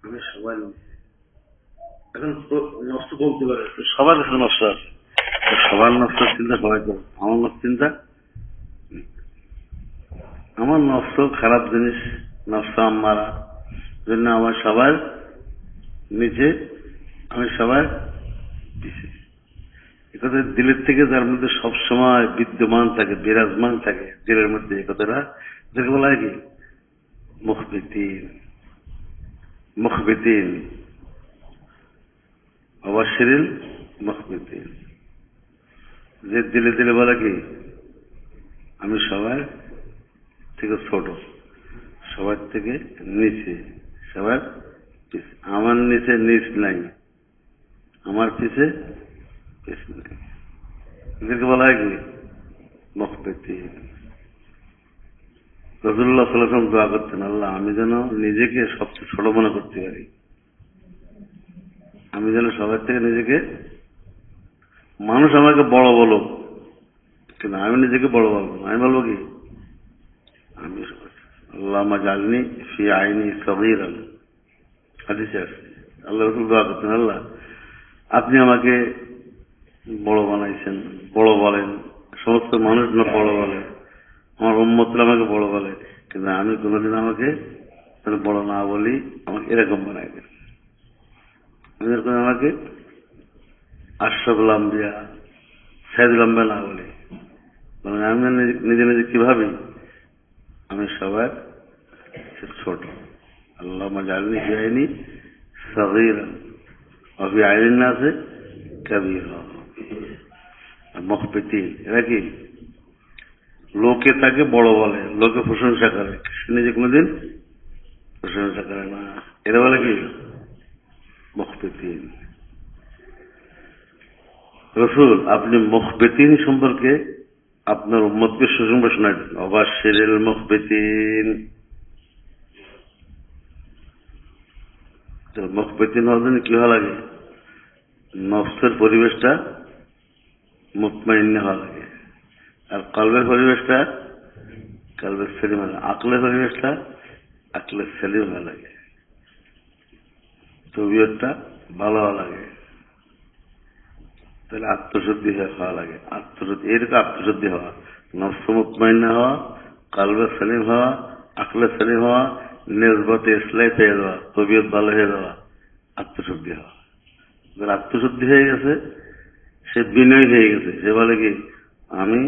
আমি সবাই এখন নষ্ট বলতে পারে, সবার কাছে নষ্ট আছে, সবার নষ্ট চিন্তা সবাই করে। আমার নষ্ট চিন্তা, আমার নষ্ট খারাপ জিনিস, নষ্ট আমারা জন্য আমার সবার নিচে, আমি সবার পিছিয়ে। একথা দিলের থেকে যার মধ্যে সবসময় বিদ্যমান থাকে, বিরাজমান থাকে দিলের মধ্যে, এ কথাটা যাকে বলা হয় কি মুখবিতিন। মুখবিতিন অবশ্যিল মুখবিতিন, যে দিলে দিলে বলে কি আমি সবার থেকে ছোট, সবার থেকে নিচে, সবার পিছে, আমার নিচে নিচ নাই, আমার পিছে পিছ নাই, এদেরকে বলা হয় কি মুখবিতিন। রাসূলুল্লাহ সাল্লাল্লাহু আলাইহি ওয়াসাল্লাম দোয়া করতেন, আল্লাহ আমি যেন নিজেকে সবচেয়ে ছোট মনে করতে পারি, আমি যেন সবার থেকে নিজেকে, মানুষ আমাকে বড় বলো কিন্তু আমি নিজেকে বড় বলবো না, আমি বলবো কি আমি আল্লাহুম্মা জাআলনি ফি আইনি সগীরান, হাদিসে আছে আল্লাহ রাসূল দোয়া করতেন, আল্লাহ আপনি আমাকে বড় বানাইছেন, বড় বলেন, সমস্ত মানুষ না বড় বলে, আমার উম্মতরা আমাকে বড় বলে, কিন্তু আমি কোনোদিন আমাকে বড় না বলি, আমাকে এরকম বানাই দেন, এরকম আমাকে আশরাফুল আম্বিয়া সাইয়্যিদুল আম্বিয়া না বলি, মানে আমি নিজে নিজে কি ভাবি আমি সবার ছোট। আল্লাহুম্মা জাআলনি ফি আইনি সগীরান ওয়া ফি আইনিন নাসি কাবীরা। মুখবিতিন এরা কি লোকে তাকে বড় বলে, লোকে প্রশংসা করে, সে নিজে কোনোদিন প্রশংসা করে না, এরা বলে কি মুখবিতিন। রাসূল আপনি মুখবিতিন সম্পর্কে আপনার উম্মতকে সুসংবাদ শোনান, অবাশশিরিল মুখবিতিন। মুখবিতিন হওয়ার জন্য কি হওয়া লাগে, নফসের পরিবেশটা মুতমাইন্না হওয়া লাগে, আর কলবের পরিবেশটা কলবের সেলিম হওয়া লাগে, আকলের পরিবেশটা আকলের সেলিম হওয়া লাগে, তবিয়তটা ভালো হওয়া লাগে, তাহলে আত্মশুদ্ধি হওয়া লাগে, আত্মশুদ্ধি এরকম আত্মশুদ্ধি হওয়া, নফস মুতমাইন্না হওয়া, কলবে সেলিম হওয়া, আকলে সেলিম হওয়া, নিসবতে ইসলাহ পেয়ে দেওয়া, তবিয়ত ভালো হয়ে দেওয়া, আত্মশুদ্ধি হওয়া। আত্মশুদ্ধি হয়ে গেছে, সে বিনয় হয়ে গেছে, সে বলে কি আমি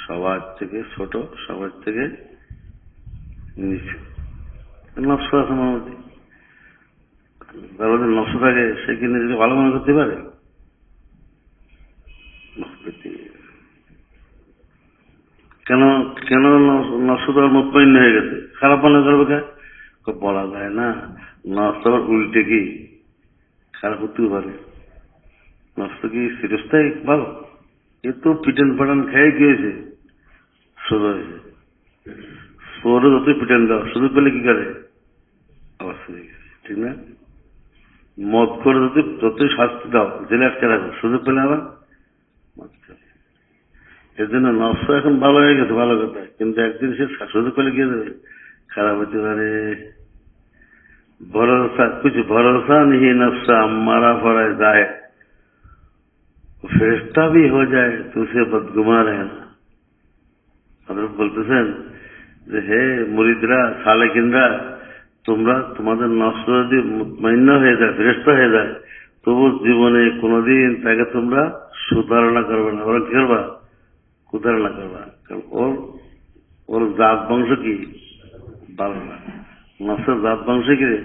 সবার থেকে ছোট, সবার থেকে নিচু। নফস আছে মধ্যে, তার মধ্যে নফস থাকে, সে কি নিজেকে ভালো মনে করতে পারে? কেন কেন নফসটার মুতমাইন্ন হয়ে গেছে, খারাপ মনে করবে কে? বলা যায় না, নফস উল্টে কি খারাপ হতেও পারে। নফস কি চিরস্থায়ী ভালো? এ তো পিটান পাটান খেয়ে কি হয়েছে, সোজা হয়েছে। সোরে যতই পিটান দাও, সুযোগ পেলে কি করে আবার সুযোগ, ঠিক না? মদ করে যতই শাস্তি দাও, জেলে আটকে রাখো, সুযোগ পেলে আবার মদ খাবে। এর জন্য নফস এখন ভালো হয়ে গেছে, ভালো কথা, কিন্তু একদিন সে সুযোগ পেলে গিয়ে দেবে, খারাপ হতে পারে। ভরসা কিছু ভরসা नहीं नफ्स हमारा फराज जाए, ফেরেশতা भी हो जाए तो उसे बदगुमान रहना। হযরত বলতেছেন যে হে মুরিদরা, সালেকিনরা, তোমরা তোমাদের নফস যদি মুতমাইন্না হয়ে যায়, ফেরেশতা হয়ে যায়, তবু জীবনে কোনোদিন তাকে তোমরা সুধারণা করবে না, ওরা কি করবা? কুধারণা করবা, কারণ ওর জাত বংশ কি ভালো না। নফসের জাত বংশ কি রে?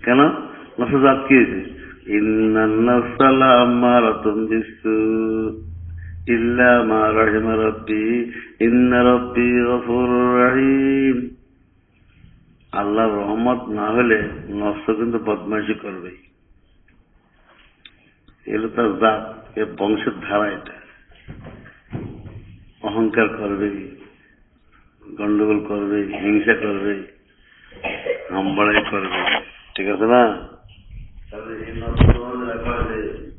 কেন নফসের জাত কি হয়েছে? ইন্নান নাফসা লাআম্মারাতুন বিসসু ইল্লা মা রাহিমা রাব্বি ইন্না রাব্বি গফুরুর রহিম। আল্লাহর রহমত না হলে নফস কিন্তু বদমাইশি করবে, এগুলো তার জাত, এর বংশের ধারা, এটা অহংকার করবে, গন্ডগোল করবে, হিংসা করবে, আমবাড়াই করবে, ঠিক আছে না?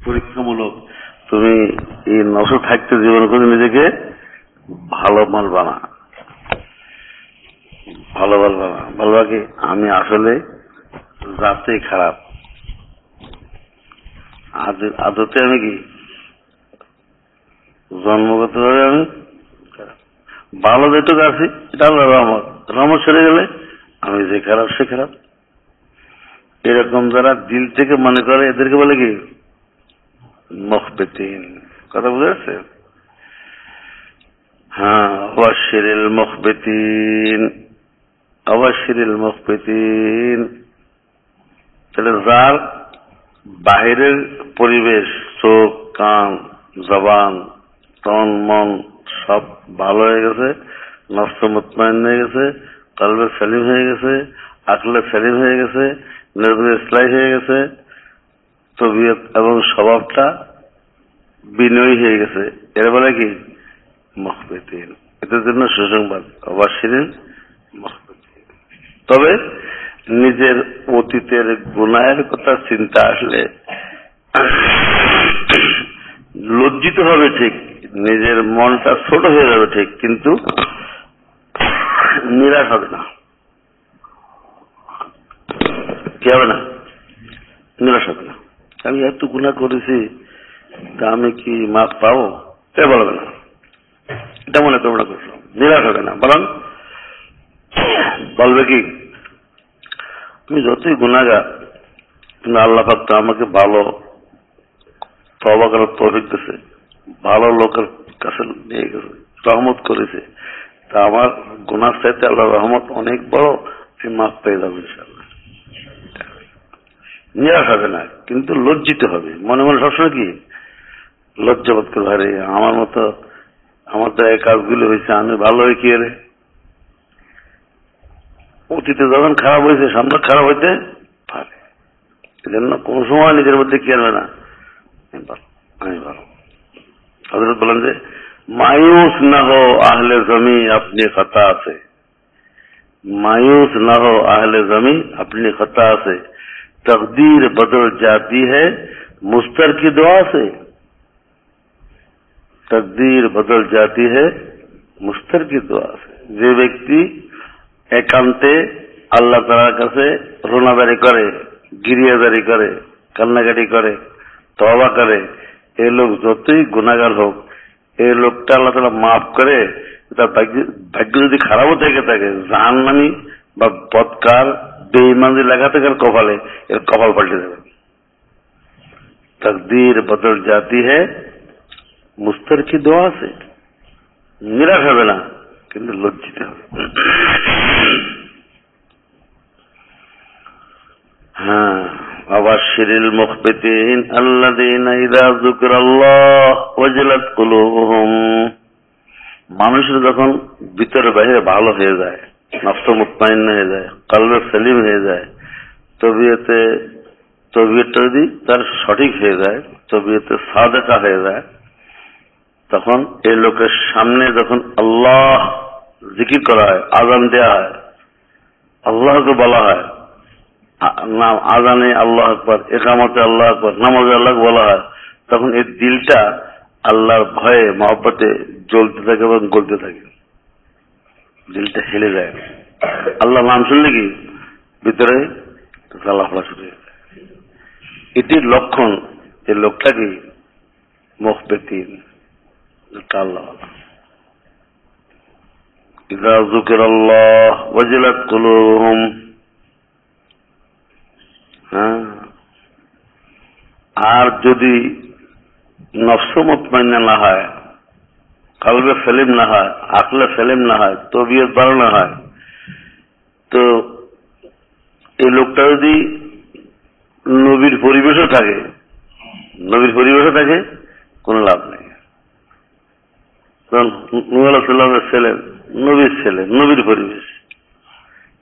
পরীক্ষামূলক তুমি এই নফস থাকতে জীবন করে নিজেকে ভালো মানবা না, ভালো বলবা না, বলবা কি আমি আসলে জাতেই খারাপ, আদতে আমি কি জন্মগতভাবে আমি খারাপ। ভালো যেটুকু আছি এটা আল্লাহ রহমত, রহমত সেরে গেলে আমি যে খারাপ সে খারাপ। এরকম যারা দিল থেকে মনে করে এদেরকে বলে কি মুখবিতিন। কথা বুঝে যাচ্ছে? হ্যাঁ, ওয়াশিরিল মুখবিতিন, ওয়াশিরিল মুখবিতিন। তাহলে যার বাহিরের পরিবেশ, চোখ, কান, জবান, তন, মন সব ভালো হয়ে গেছে, নফস মুতমাইন হয়ে গেছে, কলবে সেলিম হয়ে গেছে, আকলে সেলিম হয়ে গেছে, নির্ভর ইসলাই হয়ে গেছে, তবিয়ত এবং স্বভাবটা বিনয়ী হয়ে গেছে, এর বলে কি মুখবিতিন। এদের জন্য সুসংবাদ, অবাশিরিল মুখবিতিন। তবে নিজের অতীতের গুনাহের কথা চিন্তা আসলে লজ্জিত হবে ঠিক, নিজের মনটা ছোট হয়ে যাবে ঠিক, কিন্তু নিরাশ হবে না। কি হবে না? নিরাশ হবে না। আমি এত গুনাহ করেছি, তা আমি কি মাপ পাবো? এ বলবে না, এটা মনে করবো না, করছো নিরাশ হবে না, বরং বলবে কি তুমি যতই গুনাহগার, কিন্তু আল্লাহ পাক তো আমাকে ভালো তওবা করার তৌফিক দিয়েছে, ভালো লোকের কাছে নিয়ে গেছে, রহমত করেছে, তা আমার গুনাহ চাইতে আল্লাহর রহমত অনেক বড়, আমি মাফ পেয়ে যাবো ইনশাআল্লাহ। নিরাশ হবে না, কিন্তু লজ্জিত হবে, মনে মনে সবসময় কি লজ্জাবোধ করবে, আরে আমার মতো আমার তো এই কাজগুলো হয়েছে, আমি ভালো হয়ে কি রে, অতীতে যখন খারাপ হয়েছে সামনে খারাপ হইতে পারে, এজন্য কোন সময় নিজের মধ্যে কি আনবে না আমি ভালো। হযরত বলেন যে মায়ুস না হো আহলে জমি আপনি খতা আছে, मायूस न हो अहले जमी अपनी खता से, तकदीर बदल जाती है मुस्तर की दुआ से, तकदीर बदल जाती है मुस्तर की दुआ से। যে ব্যক্তি একান্তে আল্লাহ তাআলার কাছে রোনাদারি করে, গিরিয়াদারি করে, কান্নাকাটি করে, তওবা করে, এই লোক যতই গুনাহগার হোক, এই লোকটা আল্লাহ তাআলা মাফ করে। তার ভাগ্য যদি খারাপও থেকে থাকে, জাহান্নামী বা বদকার বেঈমান লেখা থেকে কপালে, এর কপাল পাল্টে যাবে। তকদীর বদল জাতি হ্যায় মুস্তার কি দোয়া আছে। নিরাশ হবে না, কিন্তু লজ্জিত হবে। হ্যাঁ, ওয়াবাশশিরিল মুখবিতিন আল্লাযীনা ইযা যুকিরাল্লাহ ওয়াজিলাত কুলুবুহুম। মানুষের যখন ভিতরে বাইরে ভালো হয়ে যায়, নফস মুতমাইন হয়ে যায়, কলবে সেলিম হয়ে যায়, তবিয়তটা যদি তার সঠিক হয়ে যায়, তবিয়তে সাদেকা হয়ে যায়, তখন এই লোকের সামনে যখন আল্লাহ জিকির করা হয়, আযান দেয়া হয়, আল্লাহকে বলা হয়, নাম আযানে আল্লাহু আকবার, ইকামতে আল্লাহু আকবার, নামাজে আল্লাহকে বলা হয়, তখন এই দিলটা আল্লাহর ভয়ে মহব্বতে জ্বলতে থাকে এবং গলতে থাকে, দিলটা হেলে যায়। আল্লাহ নাম শুনলে কি ভিতরে জ্বালাফোড়া শুরু হয়ে যায়। এটির লক্ষণ, এই লোকটা কি মুখবিতিন, আল্লাহ ইযা যুকিরাল্লাহ ওয়াজিলাত কুলুবুহুম। আর যদি নফস মুতমাইন্না না হয়, কলবে সেলিম না হয়, আকলে সেলিম না হয়, তবিয়ত ভালো না হয়, তো এই লোকটা যদি নবীর পরিবেশও থাকে, কোন লাভ নেই। কারণ নূহ আলাইহিস সালামের ছেলে, নবীর ছেলে, নবীর পরিবেশ,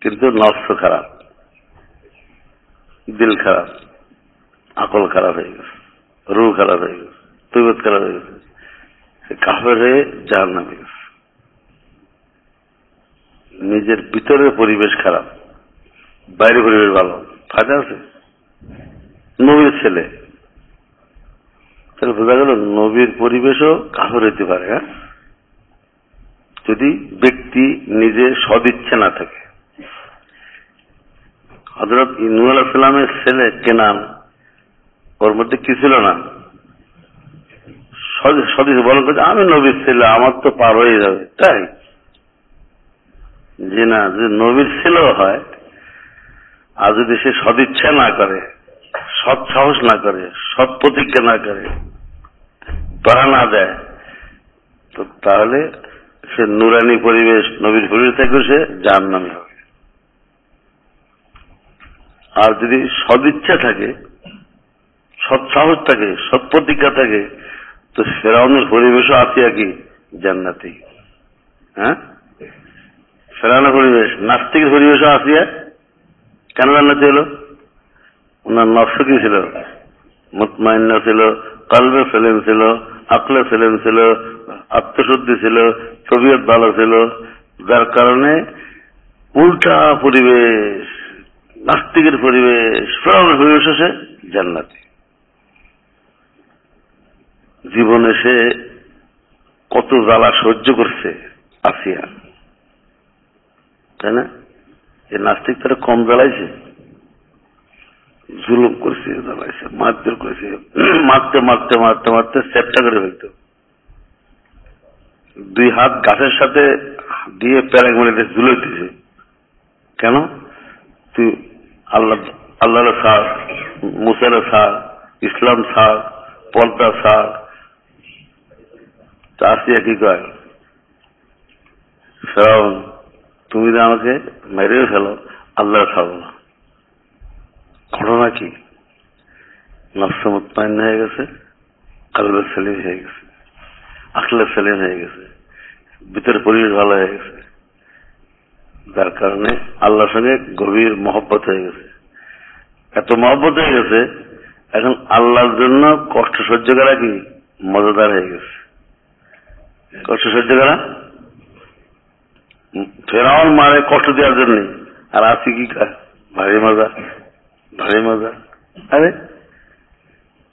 কিন্তু নফস খারাপ, দিল খারাপ, আকল খারাপ হয়ে গেছে, রূহ খারাপ হয়ে গেছে, তবিয়ত খারাপ হয়ে গেছে, কাফের হয়ে জাহান্নামে গেছে। নিজের ভিতরের পরিবেশ খারাপ, বাইরের পরিবেশ ভালো, ফায়দা আছে। নবীর ছেলে, তাহলে বোঝা গেল নবীর পরিবেশও কাফের হইতে পারে। হ্যাঁ, যদি ব্যক্তি নিজে সদিচ্ছে না থাকে। হযরত নূহ আলাইহিস সালামের ছেলে কেনান, ওর মধ্যে কি ছিল না? সদিচ্ছা বলেন করছে আমি নবীর ছেলে, আমার তো পার হয়ে যাবে। তাই যে না, যদি নবীর ছেলেও হয় আর যদি সে সদিচ্ছা না করে, সৎ সাহস না করে, সৎ প্রতিজ্ঞা না করে, পারা না দেয়, তো তাহলে সে নুরানি পরিবেশ, নবীর পরিবেশ থেকে সে জাহান্নামী হবে। আর যদি সদিচ্ছা থাকে, সৎ সাহস থাকে, সৎ প্রতিজ্ঞা থাকে, তো ফেরাউনের পরিবেশও আসিয়া কি জান্নাতি। হ্যাঁ, ফেরাউনের পরিবেশ, নাস্তিকের পরিবেশও আসিয়া কেন জান্নাতি হলো? ওনার নফস কি ছিল? মুতমাইন্না ছিল, কলবে সেলিম ছিল, আকলে সেলিম ছিল, আত্মশুদ্ধি ছিল, তবিয়ত ভালো ছিল, যার কারণে উল্টা পরিবেশ, নাস্তিকের পরিবেশ, ফেরাউনের পরিবেশ সে জান্নাতি। জীবনে সে কত জ্বালা সহ্য করছে আসিয়া, তাই না? এই নাস্তিক তারা কম জ্বালাইছে? জুলুম করছে, জ্বালাইছে, মারধর করেছে, মারতে মারতে মারতে মারতে চেপটা করে ফেলত। 2 হাত গাছের সাথে দিয়ে প্যারাগ মেরে ঝুলাইতেছে। কেন? তুই আল্লাহ ছাড়, মুসার ছাড়, ইসলাম ছাড়, পর্দা ছাড়। তা আসিয়া কি কয়, ফেরাউন তুমি যদি আমাকে মেরেও ফেলো, আল্লাহ ছাড়বো না। ঘটনা কি? নফস মুতমাইন হয়ে গেছে, কলবে সেলিম হয়ে গেছে, আকলে সেলিম হয়ে গেছে, ভিতরে পরিবেশ ভালো হয়ে গেছে, যার কারণে আল্লাহর সঙ্গে গভীর মহব্বত হয়ে গেছে। এত মহব্বত হয়ে গেছে, এখন আল্লাহর জন্য কষ্ট সহ্য করা কি মজাদার হয়ে গেছে। কষ্ট সহ্য করা, ফেরাউন মারে কষ্ট দেওয়ার জন্য, আর আসি কি ভারী মজা, ভারী মজা। আরে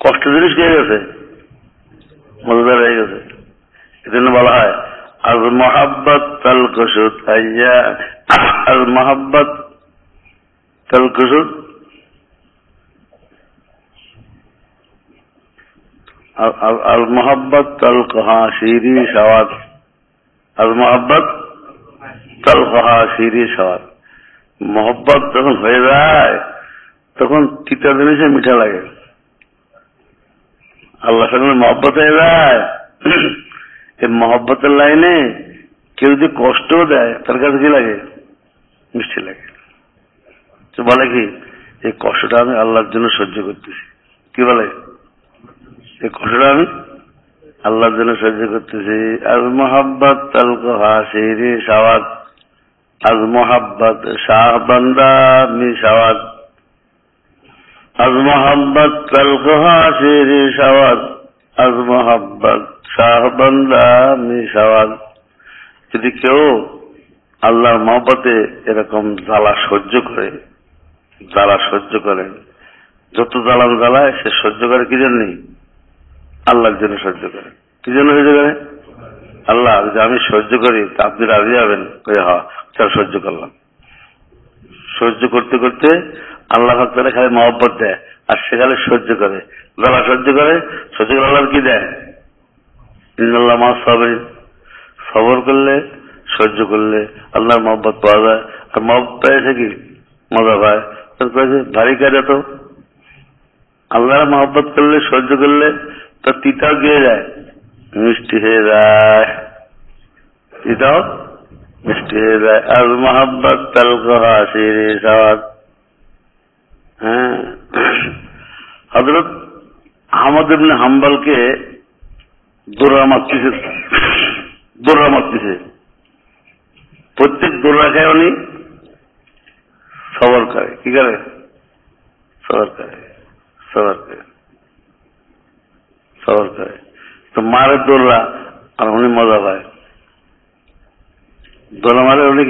কষ্ট জিনিস হয়ে গেছে, মজাদার হয়ে গেছে। এজন্য বলা হয় আজ মোহাব্বত তাল কুসুদ, আজ মোহাব্বত তাল কুসুদ, আল মোহাব্বত তাল কহা শিরি সওয়াদ, আল মোহাব্বত তাল কহা শিরি সওয়াদ। মোহব্বত যখন হয়ে যায় তখন তিতা জিনিসে মিঠা লাগে। আল্লাহ সঙ্গে মহব্বত হয়ে যায়, এই মহব্বতের লাইনে কেউ যদি কষ্টও দেয় তার কাছে কি লাগে? মিষ্টি লাগে। তো বলে কি, এই কষ্টটা আমি আল্লাহর জন্য সহ্য করতেছি। কি বলে? এই কষ্টটা আমি আল্লাহর জন্য সহ্য করতেছি। আজ মোহাব্বত তালকোহা শিরি সাওয়াদ, আজ মোহাব্বত শাহ বান্দা মি সাওয়াদ, আজ মোহাব্বত তালকোহা শিরি সাওয়াদ, আজ মোহাব্বত শাহ বান্দা মি সাওয়াদ। যদি কেউ আল্লাহর মহব্বতে এরকম জ্বালা সহ্য করে, জ্বালা সহ্য করে, যত জ্বালান জ্বালায় সে সহ্য করে কি জন্য? আল্লাহর জন্য সহ্য করে। কি জন্য সহ্য করে? আল্লাহ যদি আমি সহ্য করি তা আপনি রাজি হবেন? হ্যাঁ, তার সহ্য করলাম। সহ্য করতে করতে আল্লাহ তাআলা খালি মহব্বত দেয়, আর সেখানে সহ্য করে, জ্বালা সহ্য করে, সহ্য করে আল্লাহ কি দেয়? ইন্নাল্লাহ মা সাবিরিন। সবর করলে, সহ্য করলে আল্লাহর মহব্বত পাওয়া যায়। আর মহব্বত পেয়েছে কি মজা পায়, ভারী কাজে তো আল্লাহর মহব্বত করলে, সহ্য করলে তো তিতাও গিয়ে যায়, মিষ্টি হয়ে যায়, তিতাও মিষ্টি হয়ে যায়। আর মহব্বত তালকোহা শিরি সাওয়াদ। হ্যাঁ, হযরত আহমদ ইবনে হাম্বলকে দৌড়া মারতেছে, প্রত্যেক দৌড়া খায় উনি সবর করে। কি করে? সবর করে, সবর করে, সবর করে। তো মারে দৌড়া আর উনি মজা পায়। দৌড়া মারে উনি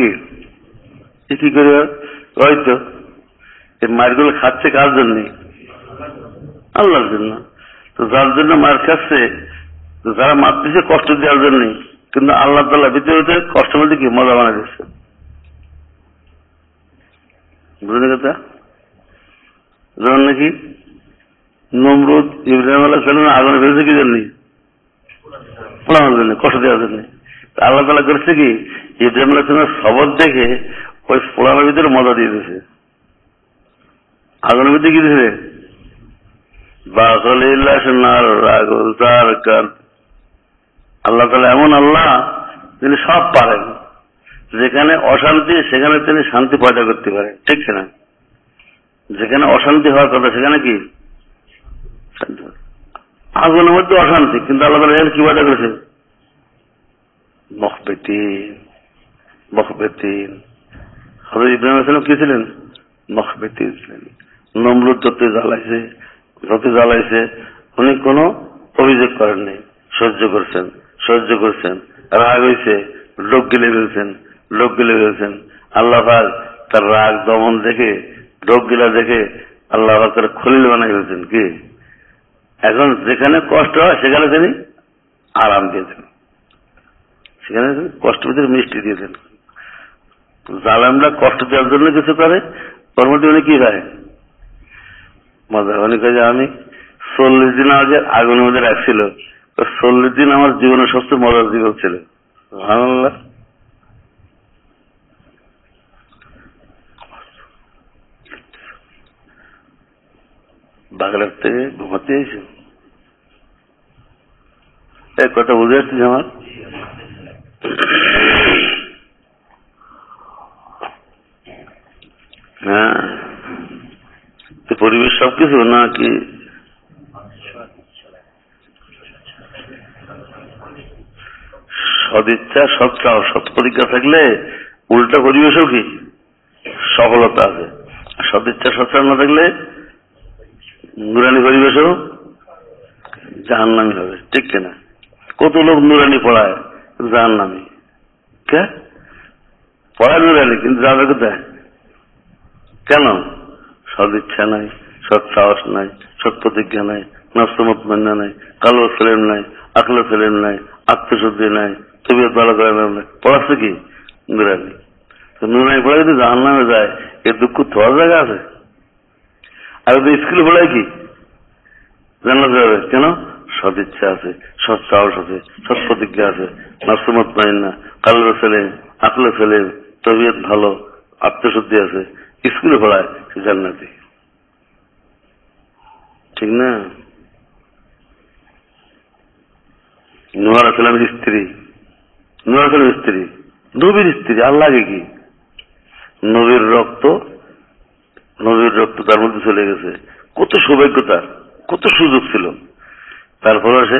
কি করে? হয়তো এই মারগুলো খাচ্ছে কার জন্য? আল্লাহর জন্য। তো যার জন্য মার খাচ্ছে, যারা মারতেছে কষ্ট দেওয়ার জন্য, কিন্তু আল্লাহ তাআলা ভিতরে কষ্ট বলতে কি মজা বানাই দিচ্ছে। বুঝলেন কথা? যেমন নাকি নমরুদ ইব্রাহিম আলাইহিস সালাম আগুনে ফেলছে কি জন্য? পোড়ানোর জন্য, কষ্ট দেওয়ার জন্য। আল্লাহ তাআলা করছে কি, ইব্রাহিম আলাইহিস সালামের সবর দেখে ওই পোড়ানোর ভিতরে মজা দিয়ে দিয়েছে। আগুনের ভিতরে কি দিয়েছে? আল্লাহ তাআলা এমন আল্লাহ, তিনি সব পারেন। যেখানে অশান্তি সেখানে তিনি শান্তি পয়দা করতে পারেন, ঠিক না? যেখানে অশান্তি হওয়ার কথা সেখানে কি শান্তি। আগুনের মধ্যে অশান্তি, কিন্তু আল্লাহ তাআলা এখানে কি পয়দা করেছে? মখবেতিন। হযরত ইব্রাহিম আলাইহিস সালাম কি ছিলেন? মখবেতিন ছিলেন। নমরুদ যত জ্বালাইছে উনি কোনো অভিযোগ করেননি, সহ্য করছেন। রাগ হয়েছে, লোক গিলে ফেলছেন। আল্লাহ পাক তার রাগ দমন দেখে, লোক গিলা দেখে আল্লাহ পাক তার খলিল বানাই ফেলছেন। কি এখন যেখানে কষ্ট হয় সেখানে তিনি আরাম দিয়েছেন, সেখানে কষ্ট ভিতরে মিষ্টি দিয়েছেন। জালেমরা কষ্ট দেওয়ার জন্য কিছু করে, ওর মধ্যে উনি কি হয়? মজা। উনি কে আমি 40 দিন আগে আগুনের মধ্যে রাখছিল, 40 দিন আমার জীবনের সবচেয়ে মজার জীবন ছিল। সুবহানাল্লাহ। বাগলার থেকে ঘুমাতে এসে এক কথা বুঝে আসছিস আমার? হ্যাঁ, পরিবেশ সবকিছু নাকি সদিচ্ছা, সৎসাহ, সৎ প্রতিজ্ঞা থাকলে উল্টা পরিবেশও কি সফলতা আছে। সদিচ্ছা, সৎসাহ না থাকলে নুরানি পরিবেশও জাহান্নামী হবে, ঠিক কিনা? কত লোক নুরানি পড়ায়, জাহান্নামী। কে পড়ায় নুরানি, কিন্তু যাবে কোথায়? কেন? সদিচ্ছা নাই, সৎ সাহস নাই, সৎ প্রতিজ্ঞা নাই, নফস মুতমাইন্না নাই, কালব সেলিম নাই, আকল সেলিম নাই, আত্মশুদ্ধি নাই, তবিয়ত ভালো করে নাই। পড়াচ্ছে কি? নুরানি। নুরানি পড়া যদি জাহান্নামে যায়, এর দুঃখ তোর জায়গা আছে? আর যদি স্কুলে পড়ায় কি জান্নাতে যাবে? কেন? সদিচ্ছা আছে, সৎ সাহস আছে, সৎ প্রতিজ্ঞা আছে, নফস মুতমাইন্না, কালব সেলিম, আকল সেলিম, তবিয়ত ভালো, আত্মশুদ্ধি আছে, স্কুলে পড়ায়, সে জান্নাতি, ঠিক না? নূহ আলাইহিস সালামের স্ত্রী, নবীর স্ত্রী, আর লাগে কি? নবীর রক্ত তার মধ্যে চলে গেছে। কত সৌভাগ্য তার, কত সুযোগ ছিল, তারপরে সে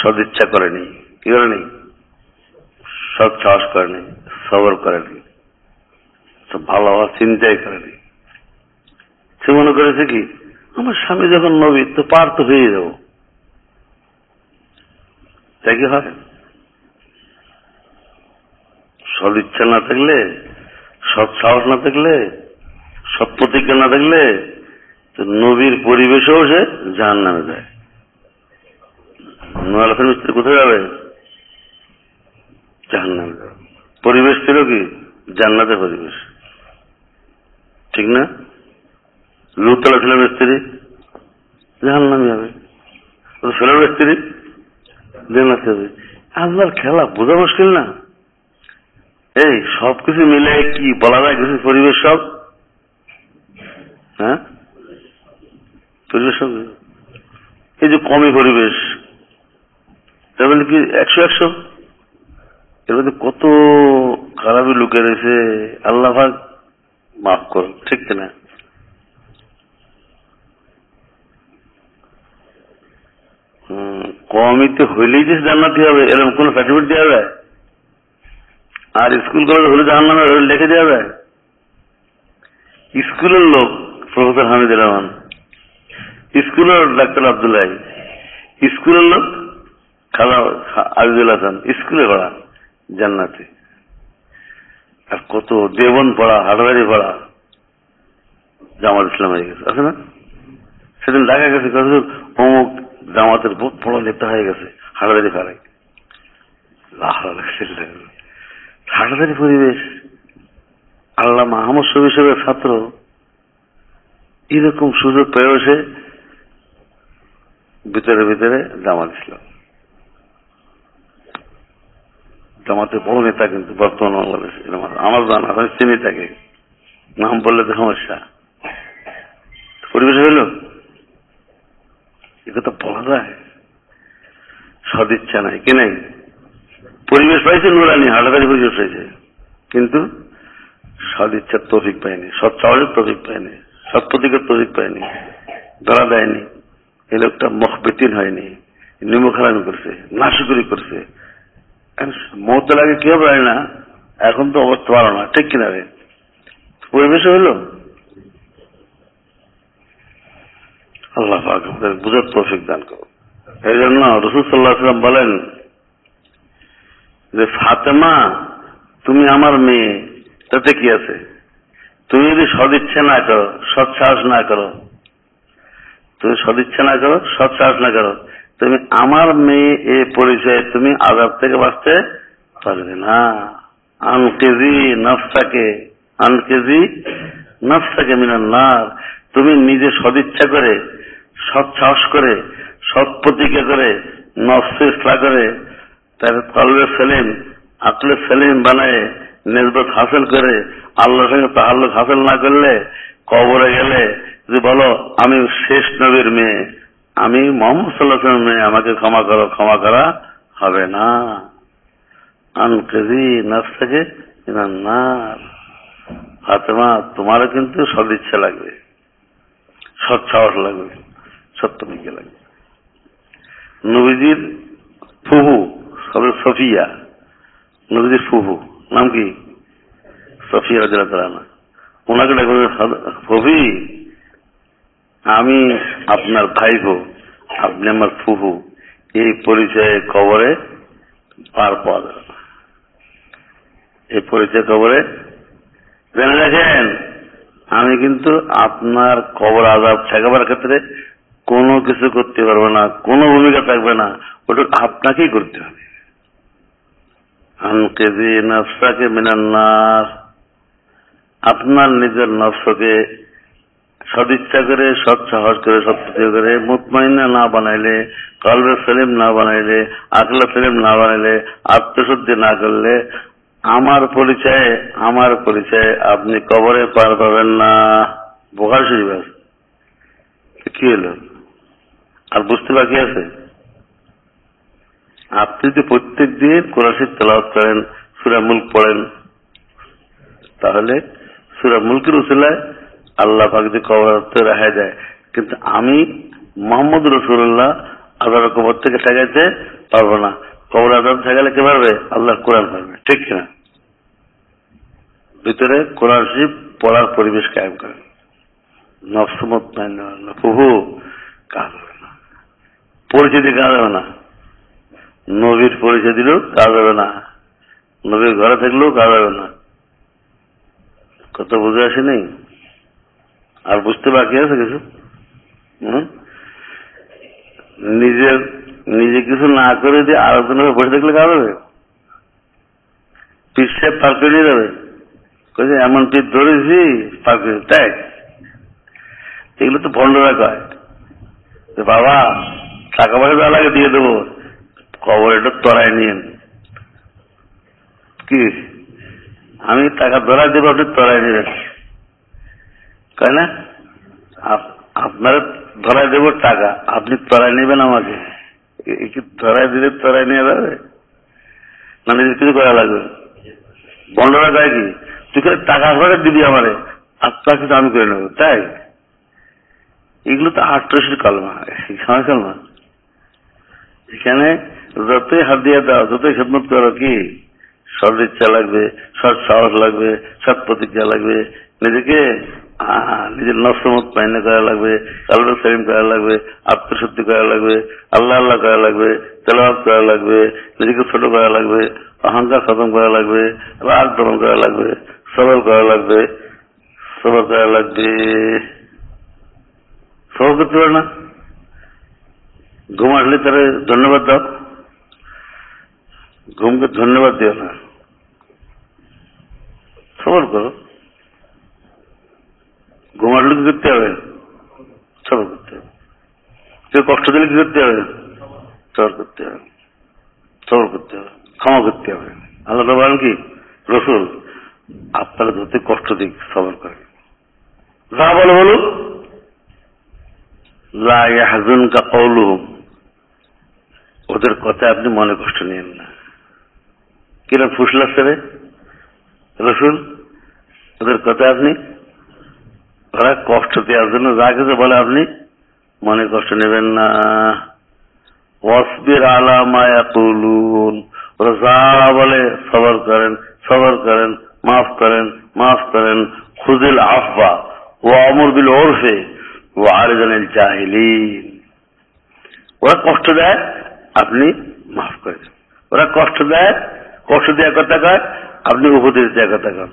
সদিচ্ছা করেনি। কি করেনি? সৎ সাহস করেনি, সবর করেনি, ভালো হওয়ার চিন্তাই করেনি। সে মনে করেছে কি, আমার স্বামী যখন নবী তো পার তো হয়ে যাব। তাই কি হয়? সদিচ্ছা না থাকলে, সৎ সাহস না থাকলে, সৎ প্রতিজ্ঞা না থাকলে নবীর পরিবেশেও সে জাহান্নামে যায়। নূহ আলাইহিস সালামের স্ত্রী কোথায় যাবে? জাহান্নামে যাবে। পরিবেশ ছিল কি? জান্নাতের পরিবেশ, ঠিক না? লূত আলাইহিস সালামের স্ত্রী জাহান্নামে যাবে, ফেরাউনের স্ত্রী জান্নাতে যাবে। আল্লাহর খেলা বোঝা মুশকিল না? এই সবকিছু মিলে কি বলা যায় কিছু পরিবেশ সব? হ্যাঁ, পরিবেশ সব। এই যে কমই পরিবেশ, তার মানে কি 100-100? এর মধ্যে কত খারাপি লুকে রয়েছে, আল্লাহ পাক মাফ করুন, ঠিক কিনা? কমিতে হইলেই যে জান্নাতি হবে এরকম কোন সার্টিফিকেট দেওয়া যায়? আর স্কুল কলেজ হলে জাহান্নামে লিখে দেওয়া যায়? স্কুলের লোক প্রফেসর হামিদুর রহমান, স্কুলের ডাক্তার আব্দুল্লাহ, স্কুলের লোক খালা আজিজুল হাসান, স্কুলে পড়া জান্নাতি। আর কত দেবন পড়া, হাটবাড়ি পড়া জামাত ইসলাম হয়ে গেছে, আছে না? সেদিন দেখা গেছে অমুক জামাতের বহুত বড় নেতা হয়ে গেছে, হাটবাড়ি পাড়ায়। হাটবাড়ি পরিবেশ। আল্লামা আহমদ শফী সাহেবের ছাত্র এরকম সুযোগ পেয়েও সে ভিতরে ভিতরে জামাত ইসলাম, জামাতের বড় নেতা কিন্তু বর্তমান বাংলাদেশে আমার জানা, আমি চিনি তাকে, নাম বললে তো সমস্যা। পরিবেশ হইল এ কথা বলা যায়? সদিচ্ছা নাই, কি নাই? পরিবেশ পাইছে নুরানি, হাটাকারি পরিবেশ পাইছে, কিন্তু সদিচ্ছার তৌফিক পায়নি, সৎ সাহসের তৌফিক পায়নি, সৎ প্রতীকের তৌফিক পায়নি, ধরা দেয়নি। এই লোকটা মুখবিতীন হয়নি, নিমুখারামি করছে, নাশুকরি করছে। মত লাগে কেউ পারে না, এখন তো অবস্থা ভালো না, ঠিক কিনা রে? পরিবেশ হইল। আল্লাহ পাক আমাদের বুঝার তৌফিক দান করো। এই জন্য রাসূল সাল্লাল্লাহু আলাইহি ওয়াসাল্লাম বলেন যে ফাতেমা তুমি আমার মেয়ে, তাতে কি আছে? তুমি যদি সদিচ্ছা না করো, সৎ সাহস না করো, তুমি সদিচ্ছা না করো, সৎ সাহস না করো, তুমি আমার মেয়ে এ পরিচয়ে তুমি আযাব থেকে বাঁচতে পারবে না। আনকিজি নাফসাকে, আনকিজি নাফসাকে মিনান নার। তুমি নিজে সদিচ্ছা করে, সৎ সাহস করে, সৎ প্রতিজ্ঞা করে, নফসে ইসলাহ করে, তার কলবে সেলিম, আকলে সেলিম বানায় নিসবত হাসিল করে, আল্লাহর সঙ্গে তাআল্লুক হাসিল না করলে কবরে গেলে যে বলো আমি শেষ নবীর মেয়ে, আমি মুহাম্মদ সাল্লাল্লাহু আলাইহি ওয়াসাল্লামের মেয়ে, আমাকে ক্ষমা করো, ক্ষমা করা হবে না। আনকিজি নাফসাকে মিনান নার। ফাতেমা তোমারও কিন্তু সদিচ্ছা লাগবে, সৎ সাহস লাগবে, সত্যমিকে লাগবে। নবীজির ফুফু সফিয়া, নবীজির ফুফু নাম কি? সফিয়া রাদিয়াল্লাহু তাআলা আনহা। ওনাকে ডাকবে ফুফি, আমি আপনার ভাইপো, আপনি আমার ফুফু, এই পরিচয়ে কবরে পার পাওয়া যাবে না। এই পরিচয় কবরে জেনে রাখেন, আমি কিন্তু আপনার কবর আযাব ঠেকাবার ক্ষেত্রে কোনো কিছু করতে পারবো না, কোনো ভূমিকা থাকবে না, ওটা আপনাকেই করতে হবে। আনকিজি নাফসাকে মিনান নার। আপনার নিজের নফসকে সদিচ্ছা করে, সৎ সাহস করে, সৎপ্রতিজ্ঞা করে, মুতমাইন্না না বানাইলে, কলবে সেলিম না বানাইলে, আকলে সেলিম না বানাইলে, আত্মশুদ্ধি না করলে আমার পরিচয়ে আপনি কবরে পার পাবেন না। বুখারী শরীফ আছে। কি হলো আর বুঝতে বাকি আছে? আপনি যদি প্রত্যেক দিন কোরআন শরীফ তেলাওয়াত করেন, সূরা মুলক পড়েন, তাহলে সূরা মুলকের উসিলায় আল্লাহ পাক যদি কবর থেকে রেহাই দেয়। কিন্তু আমি মুহাম্মদ রাসূলুল্লাহ আল্লাহর কবর থেকে ঠেকাইতে পারবো না। কবর আযাব ঠেকালে কে পারবে? আল্লাহর কোরআন পারবে, ঠিক কিনা? ভিতরে কোরআন শরীফ পড়ার পরিবেশ কায়েম করেন। নফস মুতমাইন্না, প্রভু কাজ হবে না, পরিচয় দিয়ে কাজ হবে না, নবীর পরিচয় দিলেও কাজ হবে না, নবীর ঘরে থাকলেও কাজ হবে না। কত বুঝে আসেনি? আর বুঝতে বাকি আছে কিছু? নিজে কিছু না করে দিয়ে আরেকজনের বসে থাকলে কাজ হবে? পিঠ সাহেব পার করে নিয়ে যাবে, এমন পিঠ ধরেছি পার করে, তাই? এগুলো তো ভণ্ডরা কয় যে বাবা টাকা পয়সা দেওয়া লাগে দিয়ে দেবো, কবর এটা তরাই নিয়েন। কি আমি টাকা ধরাই দেবো, আপনি তরাই নেবেন, তাই না? আপনারা ধরাই দেবো টাকা, আপনি তরাই নেবেন আমাকে। ধরাই দিলে তরাই নিয়ে যাবে না, নিজের কিছু করা লাগবে? বন্ডরা কয় কি, তুই করে টাকা করে দিবি আমারে, আপনার কিছু আমি করে নেবো, তাই? এগুলো তো ৮৮ কালমা, কালমা। এখানে যতই হাত দিয়ে দাও, যতই খেদমত করো, কি সৎ ইচ্ছা লাগবে, সৎ সাহস লাগবে, সৎ প্রতিজ্ঞা লাগবে, নিজের নফস মুতমাইন্না করা লাগবে, কলবে সেলিম করা লাগবে, আত্মশুদ্ধি করা লাগবে, আল্লাহ আল্লাহ করা লাগবে, তেলাওয়াত করা লাগবে, নিজেকে ছোট করা লাগবে, অহংকার খতম করা লাগবে, রাগ দমন করা লাগবে, সবর করা লাগবে, সবর করা লাগবে। সবর করতে পারে না, ঘুম আসলে তারা ধন্যবাদ দাও, ঘুমকে ধন্যবাদ দিও না, সবর করো। ঘুম আসলে কি করতে হবে? কেউ কষ্ট দিলে কি করতে হবে? সবর করতে হবে, সবর করতে হবে, ক্ষমা করতে হবে। আল্লাহ তো বলেন কি, রসুল আপনারা ধরতে কষ্ট দিক, সবর করেন, যা বলে বলুন, লা ইয়াহজুনকা কওলুহুম, ওদের কথা আপনি মনে কষ্ট নিয়েন না। কিরকম ফুস লাগছে রে রসুল, ওদের কথা আপনি, ওরা কষ্ট দেওয়ার জন্য যা কিছু বলে আপনি মনে কষ্ট নেবেন না। ওয়াসবির আলা মা ইয়াকুলুন, ওরা যা বলে সবর করেন, সবর করেন, মাফ করেন, মাফ করেন। খুযিল আফওয়া ওয়া আমর বিল উরফি ওয়া আরিদ আনিল জাহিলিন, ওরা কষ্ট দেয় আপনি মাফ করে দেন। ওরা কষ্ট দেয়, কষ্ট দেওয়ার কথা কয়, আপনি উপদেশ দেওয়ার কথা কন।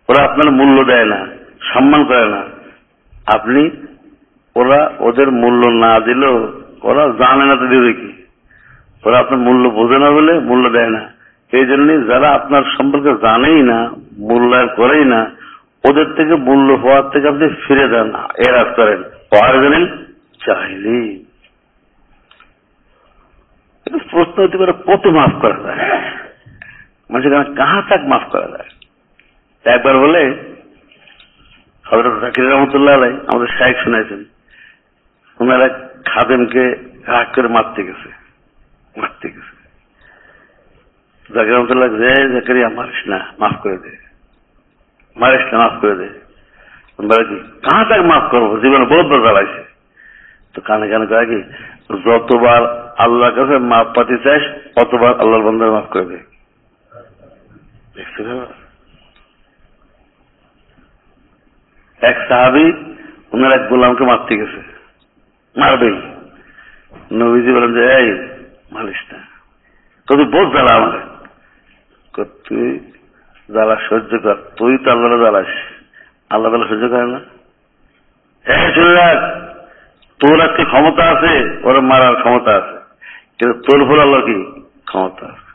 ওরা আপনার মূল্য দেয় না, সম্মান করে না, আপনি, ওরা ওদের মূল্য না দিলেও, ওরা জানে না তো দেবে কি, ওরা আপনার মূল্য বোঝে না বলে মূল্য দেয় না। এই জন্যই যারা আপনার সম্পর্কে জানেই না, মূল্যায়ন করেই না, ওদের থেকে মূল্য হওয়ার থেকে আপনি ফিরে যান, এরাজ করেন। আর জানেন চাইলেই প্রশ্ন হতে পারে কত মাফ করা যায়, মানুষের কাহা তাক মাফ করা যায়। একবার বলে হযরত জাকির রহমতুল্লাহ আলাইহি আমাদের শায়েখ শুনাইছেন, ওনারা খাদেমকে রাগ করে মারতে গেছে। জাকির রহমতুল্লাহ, যে জাকারিয়া মারিস না, মাফ করে দে, মারিস না, মাফ করে দে। বলে কি, কাহা তাক মাফ করবো, জীবনে বহুতবার জ্বালাইছে। তো কানে কানে কয় কি, যতবার আল্লাহর কাছে মাফ পাতি চাইস অতবার আল্লাহর বান্দাকে মাফ করে দে। দেখতে পাবো এক সাহাবী, ওনার এক গোলামকে মারতে গেছে, মারবেই। নবীজি বলেন যে এই মারিস না, তুই বোঝ জ্বালা আমার, তুই জ্বালা সহ্য কর, তুই তো আল্লাহ জ্বালাস, আল্লাহ তাআলা সহ্য করে না। শুনে রাখ, তোর আজকে ক্ষমতা আছে, ওরা মারার ক্ষমতা আছে, কিন্তু তোর ভুল আল্লাহ কি ক্ষমতা আছে।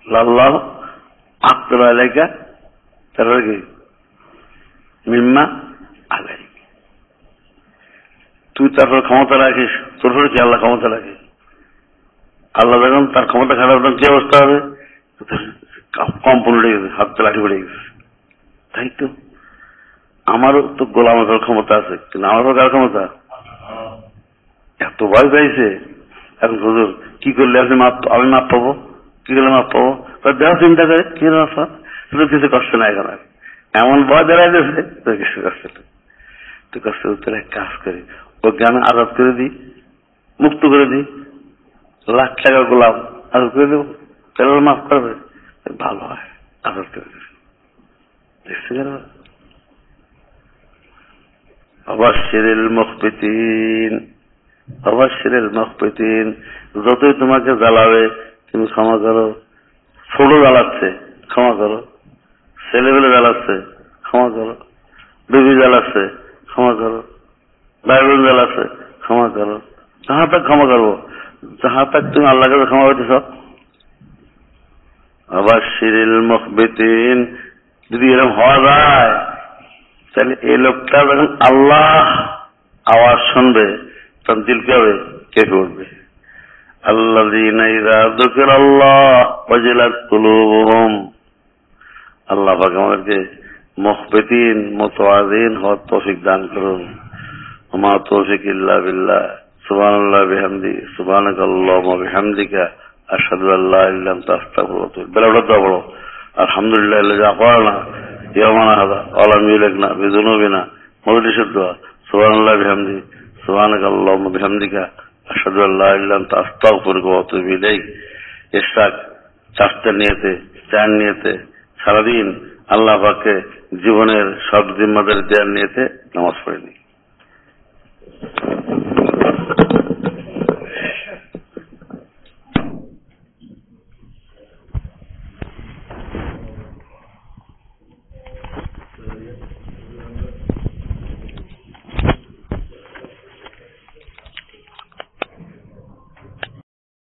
আল্লাহ আত্মা আলাইকা, তারপরে কি মিম্মা আলাই, তুই তারপর ক্ষমতা রাখিস, তোর উপরে কি আল্লাহ ক্ষমতা রাখে। আল্লাহ যখন তার ক্ষমতা খারাপ, তখন কি অবস্থা হবে, কম্পন উঠে গেছে, হাতে লাঠি পড়ে গেছে। তাই তো আমারও তো গোলামের ক্ষমতা আছে, কিন্তু আমারও কার ক্ষমতা, এত ভয় পাইছে। এখন হুজুর কি করলে আপনি আমি মাপ পাবো, কি করলে মাপ পাবো, দেহ চিন্তা করে কি মাপ পাবো, শুধু কিছু কষ্ট নাই, এখন আর এমন ভয় দাঁড়াই দিয়েছে তো কিছু কষ্ট নেই। তো কষ্ট উত্তরে এক কাজ করি, ওকে আমি আজাদ করে দিই, মুক্ত করে দিই, লাখ টাকার গোলাম আজাদ করে দেবো, তাহলে মাফ করবে, ভালো হয়, আজাদ করে দেবে। দেখতে গেল অবাশশিরিল মুখবিতিন, অবাশশিরিল মুখবিতিন, যতই তোমাকে জ্বালাবে তুমি ক্ষমা করো। ছোট জ্বালাচ্ছে ক্ষমা করো, ছেলেবেলে জ্বালাচ্ছে ক্ষমা করো, বিবি জ্বালাচ্ছে ক্ষমা করো, ভাই বোন জ্বালাচ্ছে ক্ষমা করো। যাহা তাক ক্ষমা করবো, যাহা তাক তুমি আল্লাহ কাছে ক্ষমা করতেছ। অবাশশিরিল মুখবিতিন, যদি এরকম হওয়া যায় তাহলে এই লোকটা যখন আল্লাহ আওয়াজ শুনবে তখন দিল কি হবে, কেঁপে উঠবে। আল্লাযীনা ইযা যুকিরাল্লাহ ওয়াজিলাত কুলুবুহুম, আল্লাহ পাক আমাদেরকে মুখবিতিন মুতাওয়াযিন হওয়ার তৌফিক দান করুন। ওমা তৌফিক ইল্লা বিল্লাহ, সুবহানাল্লাহ বিহামদি, সুবহানাকাল্লাহুম্মা বিহামদিকা, আশহাদু আল্লা ইলাহা ইল্লা আনতা আস্তাগফিরুকা ওয়া আতুবু ইলাইক। বেলা ওটা বড় আলহামদুলিল্লাহ আকানা ইয়ামানা হাদা আলাম ইলাকনা বিযুনুবিনা মজলিসুদ দুআ, সুবহানাল্লাহ বিহামদি, সুবহানাকাল্লাহুম্মা বিহামদিকা, আশহাদু আল্লা ইলাহা ইল্লা আনতা আস্তাগফিরুকা ওয়া আতুবু ইলাইক। ইশরাক চারটা নিয়তে, চার নিয়তে সারাদিন আল্লাহ পাককে জীবনের সব জিম্মাদারি দেওয়ার নিয়তে নামাজ পড়ে নি।